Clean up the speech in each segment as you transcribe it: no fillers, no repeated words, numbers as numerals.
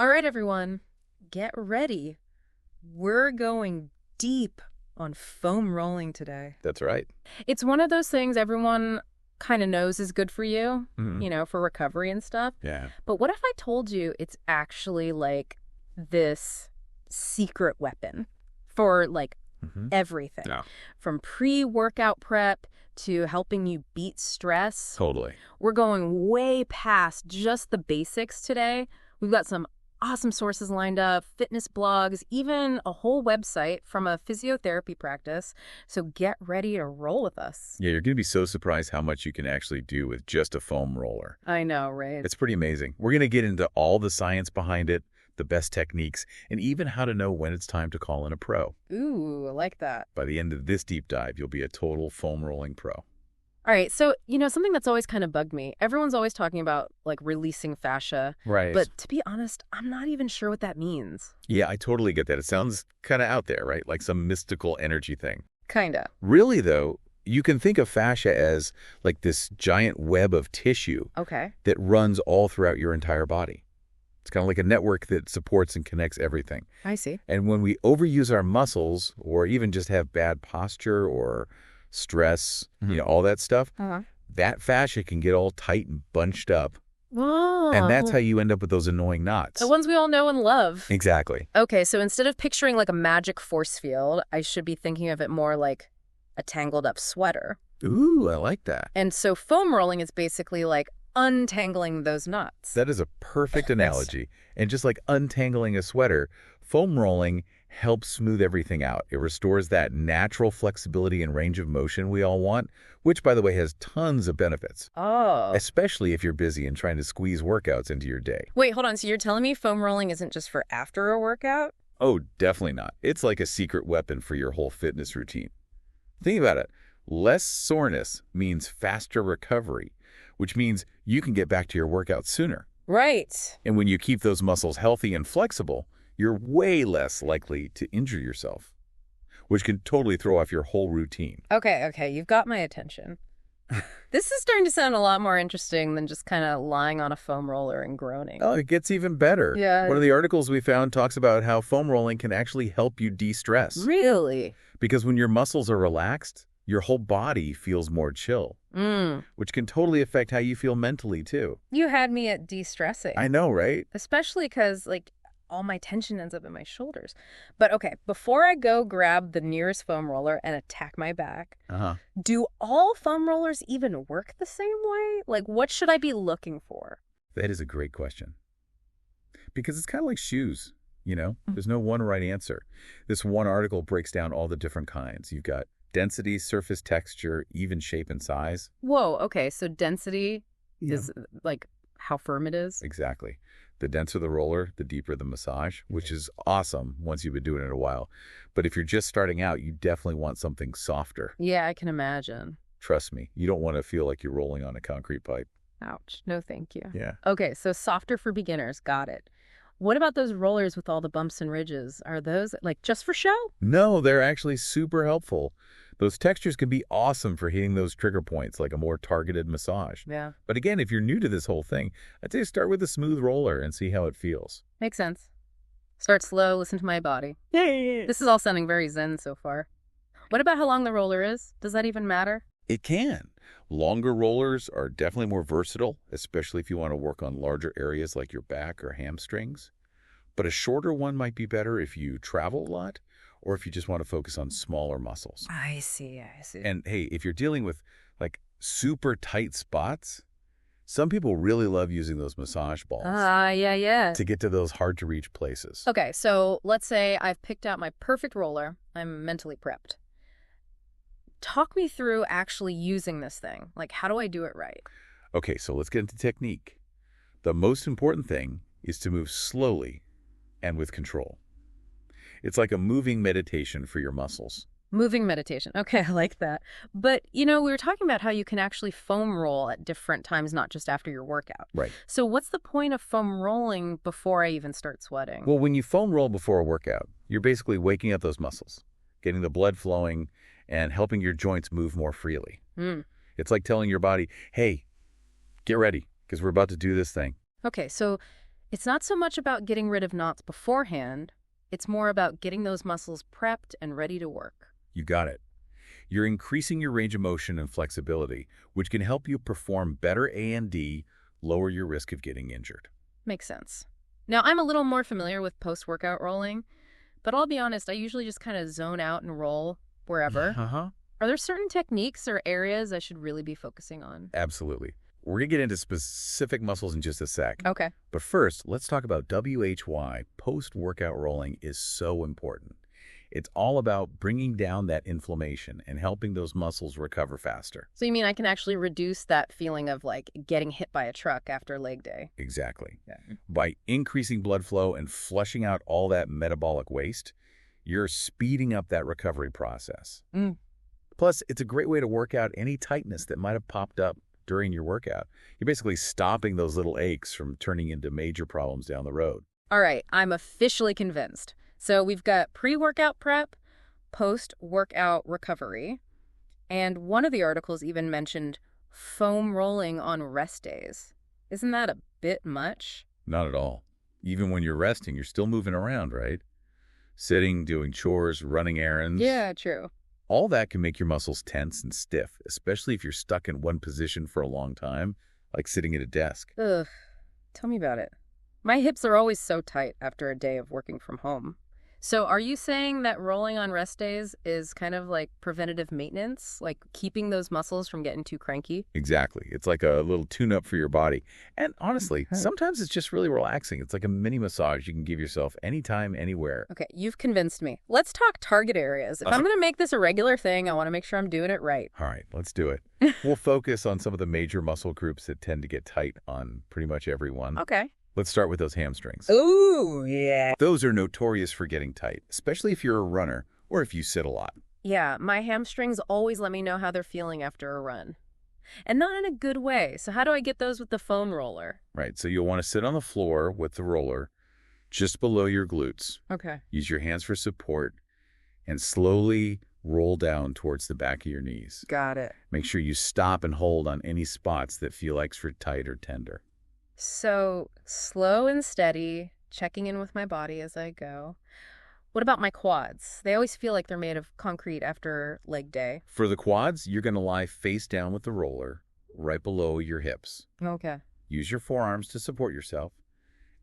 All right, everyone, get ready. We're going deep on foam rolling today. That's right. It's one of those things everyone kind of knows is good for you, for recovery and stuff. Yeah. But what if I told you it's actually like this secret weapon for like everything? No. From pre-workout prep to helping you beat stress. Totally. We're going way past just the basics today. We've got some awesome sources lined up, fitness blogs, even a whole website from a physiotherapy practice. So get ready to roll with us. Yeah, you're going to be so surprised how much you can actually do with just a foam roller. I know, right? It's pretty amazing. We're going to get into all the science behind it, the best techniques, and even how to know when it's time to call in a pro. Ooh, I like that. By the end of this deep dive, you'll be a total foam rolling pro. All right, so, something that's always kind of bugged me. Everyone's always talking about, like, releasing fascia. Right. But to be honest, I'm not even sure what that means. Yeah, I totally get that. It sounds kind of out there, right? Like some mystical energy thing. Kinda. Really, though, you can think of fascia as like this giant web of tissue Okay. that runs all throughout your entire body. It's kind of like a network that supports and connects everything. I see. And when we overuse our muscles or even just have bad posture or stress, all that stuff, that fascia can get all tight and bunched up. Oh. And that's how you end up with those annoying knots. The ones we all know and love. Exactly. Okay, so instead of picturing like a magic force field, I should be thinking of it more like a tangled up sweater. Ooh, I like that. And so foam rolling is basically like untangling those knots. That is a perfect analogy. And just like untangling a sweater, foam rolling helps smooth everything out. It restores that natural flexibility and range of motion we all want, which, by the way, has tons of benefits. Oh. Especially if you're busy and trying to squeeze workouts into your day. Wait, hold on. So you're telling me foam rolling isn't just for after a workout? Oh, definitely not. It's like a secret weapon for your whole fitness routine. Think about it. Less soreness means faster recovery, which means you can get back to your workout sooner. Right. And when you keep those muscles healthy and flexible, you're way less likely to injure yourself, which can totally throw off your whole routine. Okay. You've got my attention. This is starting to sound a lot more interesting than just kind of lying on a foam roller and groaning. Oh, it gets even better. Yeah. One of the articles we found talks about how foam rolling can actually help you de-stress. Really? Because when your muscles are relaxed, your whole body feels more chill, which can totally affect how you feel mentally, too. You had me at de-stressing. I know, right? Especially because, all my tension ends up in my shoulders. But okay, before I go grab the nearest foam roller and attack my back, do all foam rollers even work the same way? Like, what should I be looking for? That is a great question. Because it's kind of like shoes, There's no one right answer. This one article breaks down all the different kinds. You've got density, surface texture, even shape and size. Whoa, okay, so density is like how firm it is? Exactly. The denser the roller, the deeper the massage, which is awesome once you've been doing it a while. But if you're just starting out, you definitely want something softer. Yeah, I can imagine. Trust me, you don't want to feel like you're rolling on a concrete pipe. Ouch. No, thank you. Yeah. Okay, so softer for beginners. Got it. What about those rollers with all the bumps and ridges? Are those, just for show? No, they're actually super helpful. Those textures can be awesome for hitting those trigger points, like a more targeted massage. Yeah. But again, if you're new to this whole thing, I'd say start with a smooth roller and see how it feels. Makes sense. Start slow, listen to my body. Yeah. This is all sounding very zen so far. What about how long the roller is? Does that even matter? It can. Longer rollers are definitely more versatile, especially if you want to work on larger areas like your back or hamstrings. But a shorter one might be better if you travel a lot or if you just want to focus on smaller muscles. I see. And hey, if you're dealing with super tight spots, some people really love using those massage balls. Yeah. To get to those hard to reach places. Okay, so let's say I've picked out my perfect roller. I'm mentally prepped. Talk me through actually using this thing. How do I do it right? Okay, so let's get into technique. The most important thing is to move slowly and with control. It's like a moving meditation for your muscles. Moving meditation. Okay, I like that. But, we were talking about how you can actually foam roll at different times, not just after your workout. Right. So what's the point of foam rolling before I even start sweating? Well, when you foam roll before a workout, you're basically waking up those muscles, getting the blood flowing, and helping your joints move more freely. It's like telling your body, hey, get ready, because we're about to do this thing. Okay, so It's not so much about getting rid of knots beforehand. It's more about getting those muscles prepped and ready to work. You got it. You're increasing your range of motion and flexibility, which can help you perform better A&D, lower your risk of getting injured. Makes sense. Now, I'm a little more familiar with post-workout rolling, but I'll be honest, I usually just kind of zone out and roll wherever. Are there certain techniques or areas I should really be focusing on? Absolutely. We're going to get into specific muscles in just a sec. Okay. But first, let's talk about WHY. Post-workout rolling is so important. It's all about bringing down that inflammation and helping those muscles recover faster. So you mean I can actually reduce that feeling of like getting hit by a truck after leg day? Exactly. Yeah. By increasing blood flow and flushing out all that metabolic waste, you're speeding up that recovery process. Plus, it's a great way to work out any tightness that might have popped up during your workout. You're basically stopping those little aches from turning into major problems down the road. All right, I'm officially convinced. So we've got pre-workout prep, post-workout recovery, and one of the articles even mentioned foam rolling on rest days. Isn't that a bit much? Not at all. Even when you're resting, you're still moving around, right? Sitting, doing chores, running errands. Yeah, true. All that can make your muscles tense and stiff, especially if you're stuck in one position for a long time, like sitting at a desk. Ugh, tell me about it. My hips are always so tight after a day of working from home. So are you saying that rolling on rest days is kind of like preventative maintenance, like keeping those muscles from getting too cranky? Exactly. It's like a little tune-up for your body. And honestly, sometimes it's just really relaxing. It's like a mini massage you can give yourself anytime, anywhere. Okay, you've convinced me. Let's talk target areas. If I'm going to make this a regular thing, I want to make sure I'm doing it right. All right, let's do it. We'll focus on some of the major muscle groups that tend to get tight on pretty much everyone. Okay. Let's start with those hamstrings. Ooh, yeah. Those are notorious for getting tight, especially if you're a runner or if you sit a lot. Yeah, my hamstrings always let me know how they're feeling after a run. And not in a good way. So how do I get those with the foam roller? Right, so you'll want to sit on the floor with the roller just below your glutes. Okay. Use your hands for support and slowly roll down towards the back of your knees. Got it. Make sure you stop and hold on any spots that feel extra tight or tender. So slow and steady, checking in with my body as I go. What about my quads? They always feel like they're made of concrete after leg day. For the quads, you're going to lie face down with the roller right below your hips. Okay. Use your forearms to support yourself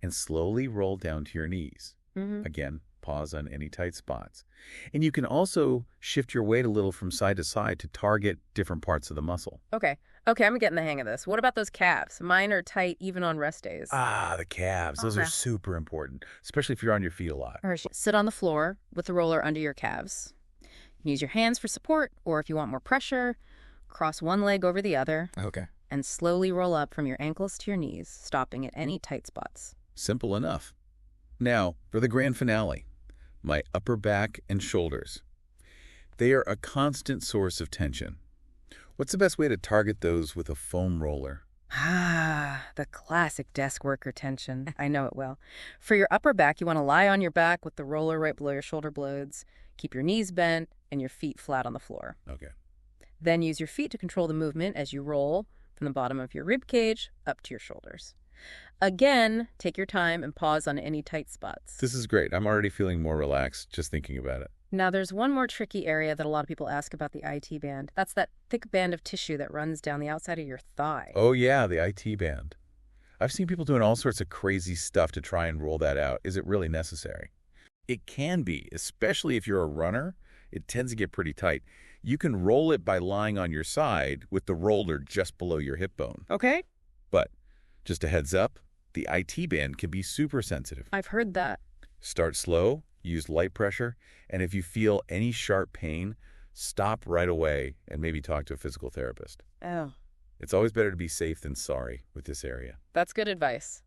and slowly roll down to your knees. Again, pause on any tight spots. And you can also shift your weight a little from side to side to target different parts of the muscle. Okay, I'm getting the hang of this. What about those calves? Mine are tight even on rest days. Ah, the calves. Those are super important, especially if you're on your feet a lot. Or sit on the floor with the roller under your calves. You can use your hands for support, or if you want more pressure, cross one leg over the other. Okay. And slowly roll up from your ankles to your knees, stopping at any tight spots. Simple enough. Now, for the grand finale, my upper back and shoulders. They are a constant source of tension. What's the best way to target those with a foam roller? Ah, the classic desk worker tension. I know it well. For your upper back, you want to lie on your back with the roller right below your shoulder blades. Keep your knees bent and your feet flat on the floor. Okay. Then use your feet to control the movement as you roll from the bottom of your rib cage up to your shoulders. Again, take your time and pause on any tight spots. This is great. I'm already feeling more relaxed just thinking about it. Now, there's one more tricky area that a lot of people ask about the IT band. That's that thick band of tissue that runs down the outside of your thigh. Oh, yeah, the IT band. I've seen people doing all sorts of crazy stuff to try and roll that out. Is it really necessary? It can be, especially if you're a runner. It tends to get pretty tight. You can roll it by lying on your side with the roller just below your hip bone. Okay. But just a heads up, the IT band can be super sensitive. I've heard that. Start slow, use light pressure, and if you feel any sharp pain, stop right away and maybe talk to a physical therapist. Oh. It's always better to be safe than sorry with this area. That's good advice.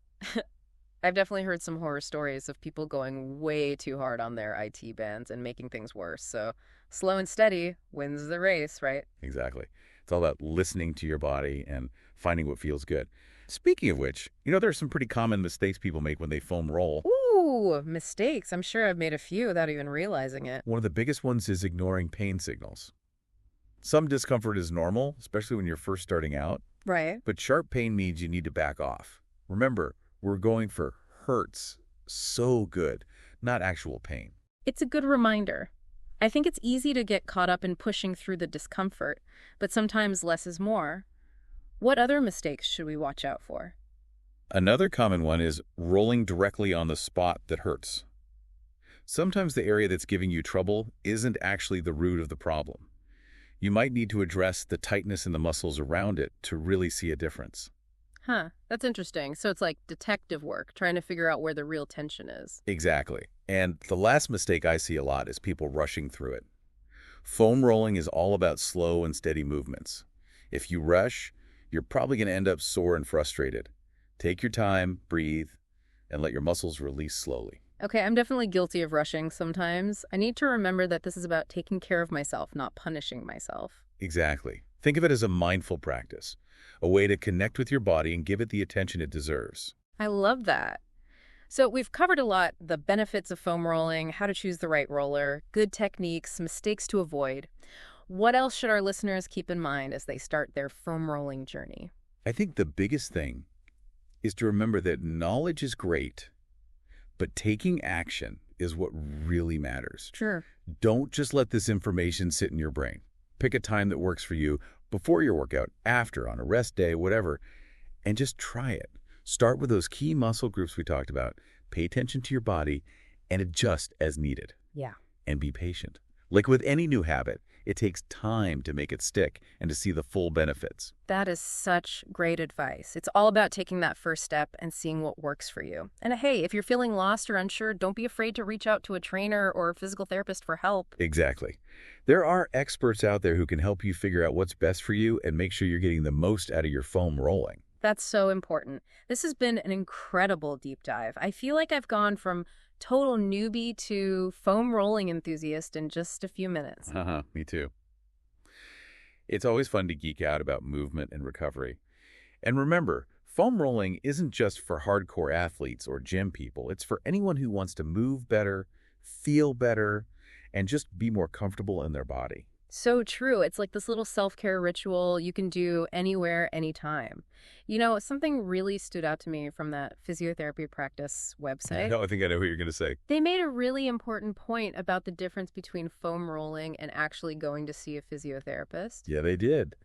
I've definitely heard some horror stories of people going way too hard on their IT bands and making things worse. So slow and steady wins the race, right? Exactly. It's all about listening to your body and finding what feels good. Speaking of which, there are some pretty common mistakes people make when they foam roll. Ooh, mistakes. I'm sure I've made a few without even realizing it. One of the biggest ones is ignoring pain signals. Some discomfort is normal, especially when you're first starting out. Right. But sharp pain means you need to back off. Remember, we're going for hurts so good, not actual pain. It's a good reminder. I think it's easy to get caught up in pushing through the discomfort, but sometimes less is more. What other mistakes should we watch out for? Another common one is rolling directly on the spot that hurts. Sometimes the area that's giving you trouble isn't actually the root of the problem. You might need to address the tightness in the muscles around it to really see a difference. Huh, that's interesting. So it's like detective work, trying to figure out where the real tension is. Exactly. And the last mistake I see a lot is people rushing through it. Foam rolling is all about slow and steady movements. If you rush, you're probably going to end up sore and frustrated. Take your time, breathe, and let your muscles release slowly. Okay, I'm definitely guilty of rushing sometimes. I need to remember that this is about taking care of myself, not punishing myself. Exactly. Think of it as a mindful practice, a way to connect with your body and give it the attention it deserves. I love that. So we've covered a lot, the benefits of foam rolling, how to choose the right roller, good techniques, mistakes to avoid. What else should our listeners keep in mind as they start their foam rolling journey? I think the biggest thing is to remember that knowledge is great, but taking action is what really matters. Sure. Don't just let this information sit in your brain. Pick a time that works for you before your workout, after, on a rest day, whatever, and just try it. Start with those key muscle groups we talked about. Pay attention to your body and adjust as needed. Yeah. And be patient. Like with any new habit, it takes time to make it stick and to see the full benefits. That is such great advice. It's all about taking that first step and seeing what works for you. And hey, if you're feeling lost or unsure, don't be afraid to reach out to a trainer or a physical therapist for help. Exactly. There are experts out there who can help you figure out what's best for you and make sure you're getting the most out of your foam rolling. That's so important. This has been an incredible deep dive. I feel like I've gone from total newbie to foam rolling enthusiast in just a few minutes. Me too. It's always fun to geek out about movement and recovery. And remember, foam rolling isn't just for hardcore athletes or gym people. It's for anyone who wants to move better, feel better, and just be more comfortable in their body. So true. It's like this little self-care ritual you can do anywhere, anytime. You know, something really stood out to me from that physiotherapy practice website. I think I know what you're going to say. They made a really important point about the difference between foam rolling and actually going to see a physiotherapist. Yeah, they did.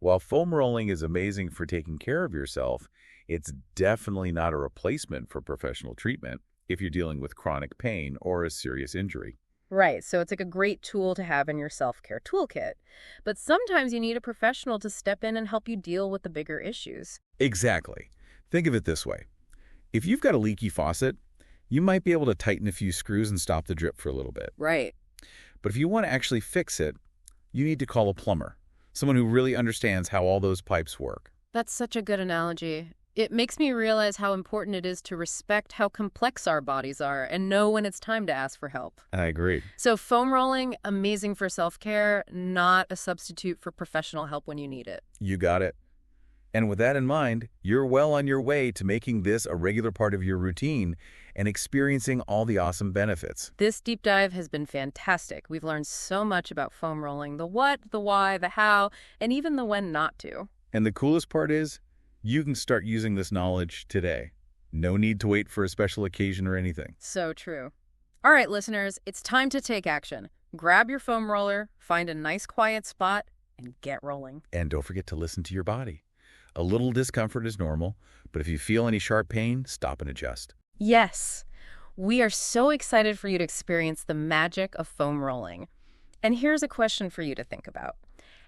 While foam rolling is amazing for taking care of yourself, it's definitely not a replacement for professional treatment if you're dealing with chronic pain or a serious injury. Right, so it's like a great tool to have in your self-care toolkit. But sometimes you need a professional to step in and help you deal with the bigger issues. Exactly. Think of it this way. If you've got a leaky faucet, you might be able to tighten a few screws and stop the drip for a little bit. Right. But if you want to actually fix it, you need to call a plumber, someone who really understands how all those pipes work. That's such a good analogy. It makes me realize how important it is to respect how complex our bodies are and know when it's time to ask for help. I agree. So foam rolling, amazing for self-care, not a substitute for professional help when you need it. You got it. And with that in mind, you're well on your way to making this a regular part of your routine and experiencing all the awesome benefits. This deep dive has been fantastic. We've learned so much about foam rolling, the what, the why, the how, and even the when not to. And the coolest part is, you can start using this knowledge today. No need to wait for a special occasion or anything. So true. All right, listeners, it's time to take action. Grab your foam roller, find a nice quiet spot, and get rolling. And don't forget to listen to your body. A little discomfort is normal, but if you feel any sharp pain, stop and adjust. Yes, we are so excited for you to experience the magic of foam rolling. And here's a question for you to think about.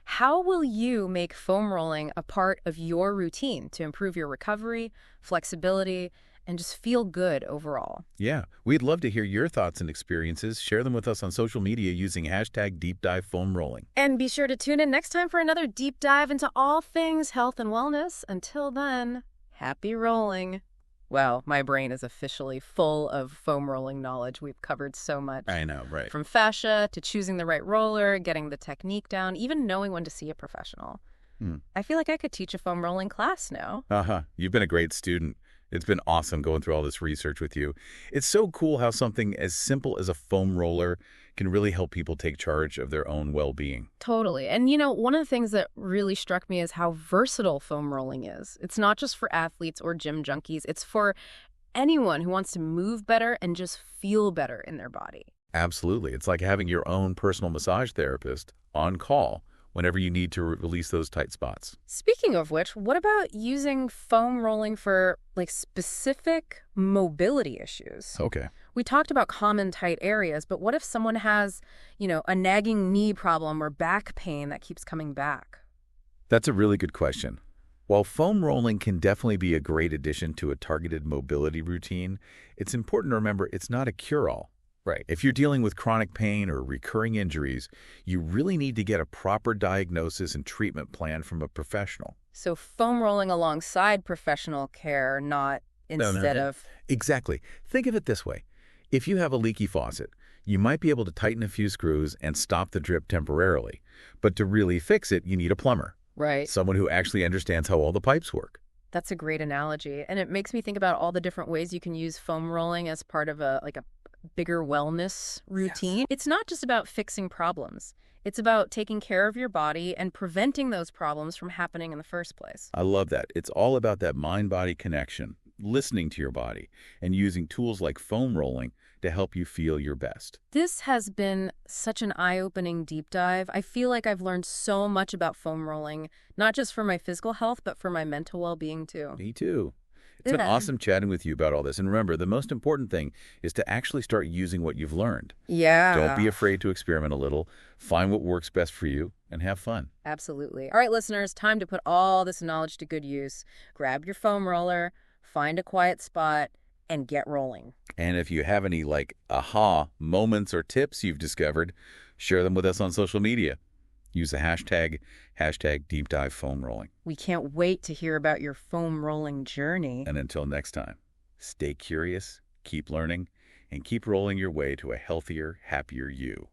How will you make foam rolling a part of your routine to improve your recovery, flexibility, and just feel good overall? Yeah, we'd love to hear your thoughts and experiences. Share them with us on social media using hashtag #DeepDiveFoamRolling. And be sure to tune in next time for another deep dive into all things health and wellness. Until then, happy rolling. Well, my brain is officially full of foam rolling knowledge. We've covered so much. I know, right? From fascia to choosing the right roller, getting the technique down, even knowing when to see a professional. I feel like I could teach a foam rolling class now. You've been a great student. It's been awesome going through all this research with you. It's so cool how something as simple as a foam roller can really help people take charge of their own well-being. Totally. And you know, one of the things that really struck me is how versatile foam rolling is. It's not just for athletes or gym junkies. It's for anyone who wants to move better and just feel better in their body. Absolutely. It's like having your own personal massage therapist on call whenever you need to release those tight spots. Speaking of which, what about using foam rolling for like specific mobility issues? Okay. We talked about common tight areas, but what if someone has, a nagging knee problem or back pain that keeps coming back? That's a really good question. While foam rolling can definitely be a great addition to a targeted mobility routine, it's important to remember it's not a cure-all. Right. If you're dealing with chronic pain or recurring injuries, you really need to get a proper diagnosis and treatment plan from a professional. So foam rolling alongside professional care, not instead of... Exactly. Think of it this way. If you have a leaky faucet, you might be able to tighten a few screws and stop the drip temporarily. But to really fix it, you need a plumber. Right. Someone who actually understands how all the pipes work. That's a great analogy. And it makes me think about all the different ways you can use foam rolling as part of a bigger wellness routine. Yes. It's not just about fixing problems. It's about taking care of your body and preventing those problems from happening in the first place. I love that. It's all about that mind-body connection, listening to your body, and using tools like foam rolling to help you feel your best. This has been such an eye-opening deep dive. I feel like I've learned so much about foam rolling, not just for my physical health, but for my mental well-being too. Me too. It's been awesome chatting with you about all this. And remember, the most important thing is to actually start using what you've learned. Yeah. Don't be afraid to experiment a little. Find what works best for you and have fun. Absolutely. All right, listeners, time to put all this knowledge to good use. Grab your foam roller, find a quiet spot, and get rolling. And if you have any aha moments or tips you've discovered, share them with us on social media. Use the hashtag #DeepDiveFoamRolling. We can't wait to hear about your foam rolling journey. And until next time, stay curious, keep learning, and keep rolling your way to a healthier, happier you.